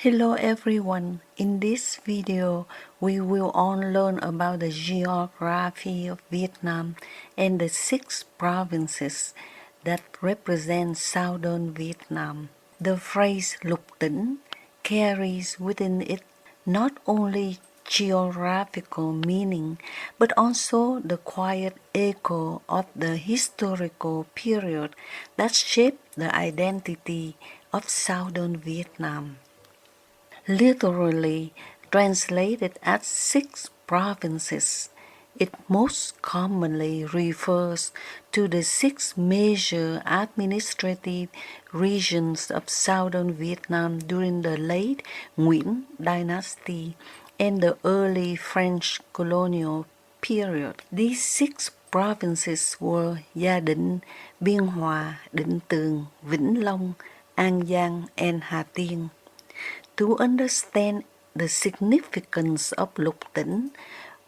Hello everyone, in this video we will all learn about the geography of Vietnam and the 6 provinces that represent southern Vietnam. The phrase Lục Tỉnh carries within it not only geographical meaning but also the quiet echo of the historical period that shaped the identity of southern Vietnam. Literally translated as 6 provinces, it most commonly refers to the 6 major administrative regions of southern Vietnam during the late Nguyễn Dynasty and the early French colonial period. These 6 provinces were Gia Định, Biên Hòa, Định Tường, Vĩnh Long, Giang, and Hà Tiên. To understand the significance of Lục Tỉnh,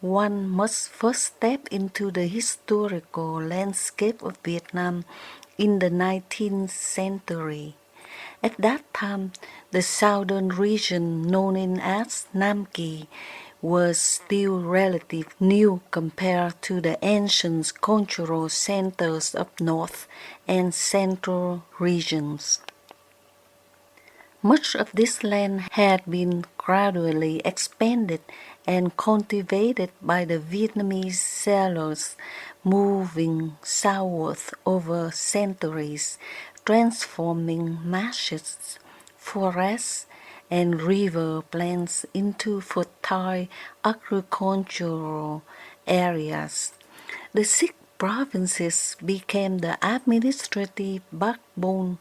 one must first step into the historical landscape of Vietnam in the 19th century. At that time, the southern region known as Nam Kỳ was still relatively new compared to the ancient cultural centers of North and Central regions. Much of this land had been gradually expanded and cultivated by the Vietnamese settlers moving southward over centuries, transforming marshes, forests, and river plains into fertile agricultural areas. The 6 provinces became the administrative backbone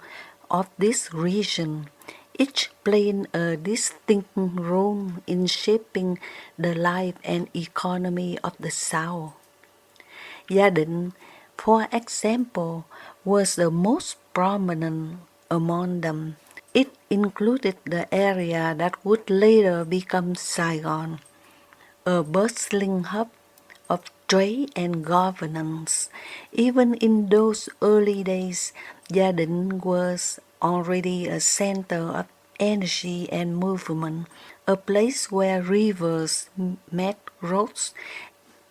of this region, each playing a distinct role in shaping the life and economy of the South. Gia Định, for example, was the most prominent among them. It included the area that would later become Saigon, a bustling hub of trade and governance. Even in those early days, Gia Định was already a center of energy and movement, a place where rivers met roads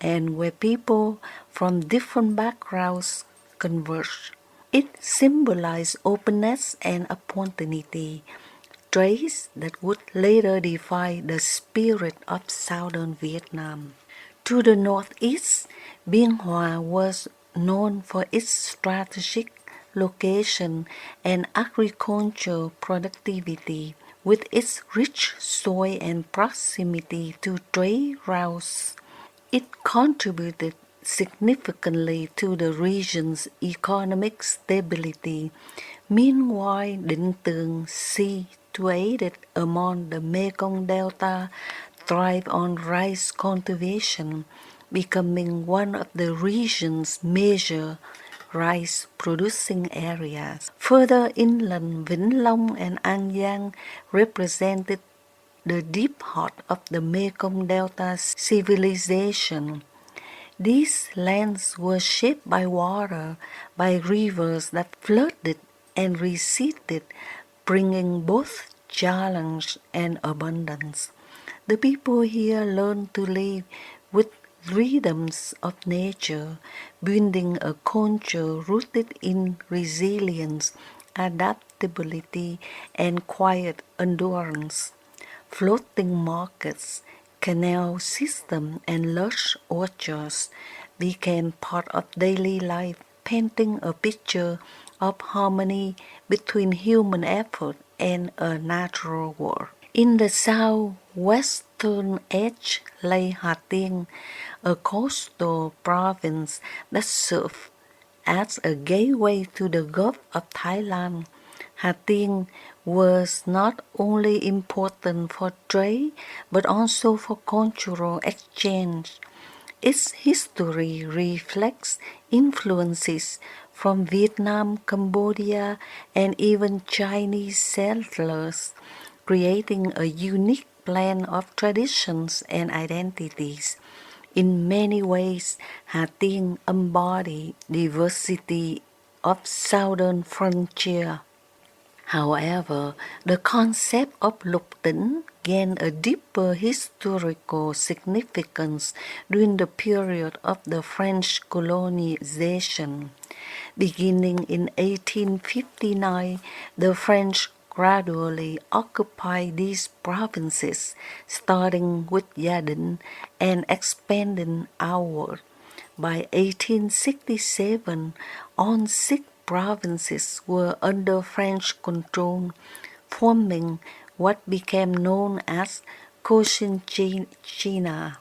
and where people from different backgrounds converged. It symbolized openness and opportunity, traits that would later define the spirit of southern Vietnam. To the northeast, Biên Hòa was known for its strategic location and agricultural productivity, with its rich soil and proximity to trade routes. It contributed significantly to the region's economic stability. Meanwhile, Định Tường, situated among the Mekong Delta, thrived on rice cultivation, becoming one of the region's major rice-producing areas. Further inland, Vĩnh Long and Giang represented the deep heart of the Mekong Delta civilization. These lands were shaped by water, by rivers that flooded and receded, bringing both challenge and abundance. The people here learned to live with rhythms of nature, building a culture rooted in resilience, adaptability, and quiet endurance. Floating markets, canal system, and lush orchards became part of daily life, painting a picture of harmony between human effort and a natural world. In the southwestern edge lay Hà Tiên, a coastal province that served as a gateway to the Gulf of Thailand. Hà Tiên was not only important for trade but also for cultural exchange. Its history reflects influences from Vietnam, Cambodia, and even Chinese settlers, creating a unique blend of traditions and identities. In many ways, Hà Tiên embodied diversity of southern frontier. However, the concept of Lục Tỉnh gained a deeper historical significance during the period of the French colonization. Beginning in 1859, the French gradually occupied these provinces, starting with Gia Định and expanding outward. By 1867, all 6 provinces were under French control, forming what became known as Cochinchina.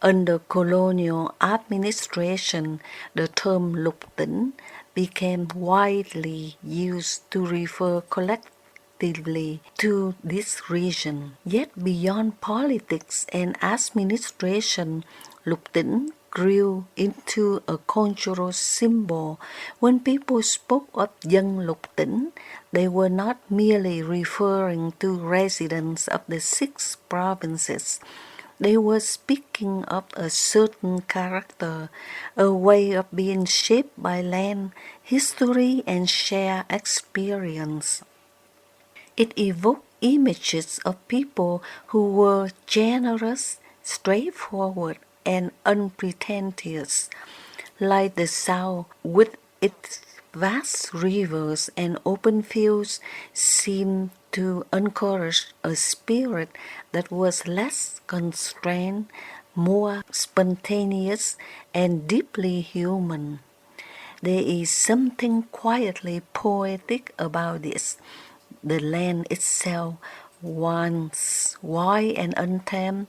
Under colonial administration, the term Lục Tỉnh became widely used to refer collectively to this region. Yet beyond politics and administration, Lục Tỉnh grew into a cultural symbol. When people spoke of Dân Lục Tỉnh, they were not merely referring to residents of the 6 provinces. They were speaking of a certain character, a way of being shaped by land, history, and shared experience. It evoked images of people who were generous, straightforward, and unpretentious, like the South with its vast rivers and open fields seemed to encourage a spirit that was less constrained, more spontaneous, and deeply human. There is something quietly poetic about this. The land itself, once wide and untamed,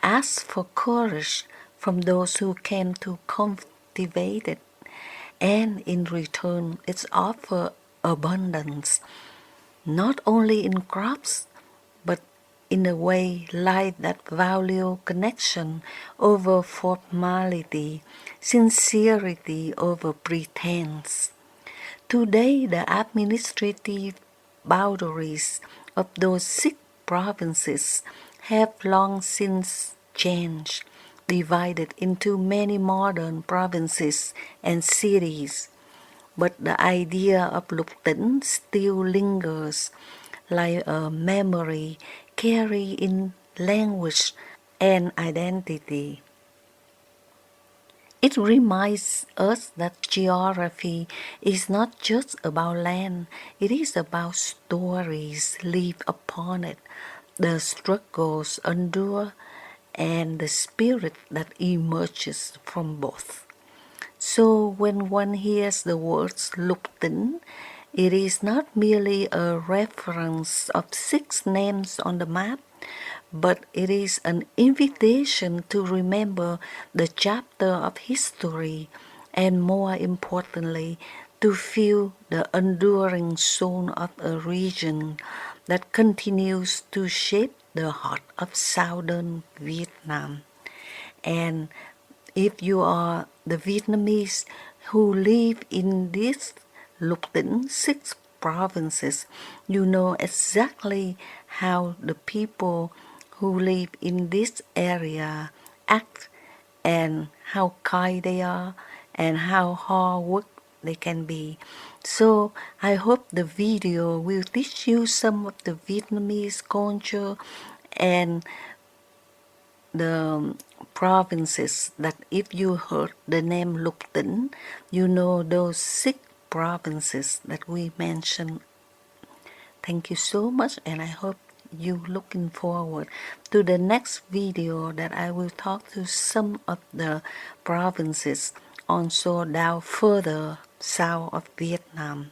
asked for courage from those who came to cultivate it, and in return it offered abundance, not only in crops, but in a way life that value connection over formality, sincerity over pretense. Today, the administrative boundaries of those 6 provinces have long since changed, divided into many modern provinces and cities. But the idea of Lục Tỉnh still lingers, like a memory carried in language and identity. It reminds us that geography is not just about land, it is about stories lived upon it, the struggles endured, and the spirit that emerges from both. So when one hears the words Lục Tỉnh, it is not merely a reference of 6 names on the map, but it is an invitation to remember the chapter of history, and more importantly, to feel the enduring soul of a region that continues to shape the heart of southern Vietnam. And if you are the Vietnamese who live in these Lục Tỉnh 6 provinces, you know exactly how the people who live in this area act, and how kind they are, and how hard work they can be. So I hope the video will teach you some of the Vietnamese culture and the provinces, that if you heard the name Lục Tỉnh, you know those 6 provinces that we mentioned. Thank you so much, and I hope you looking forward to the next video that I will talk to some of the provinces also down further south of Vietnam.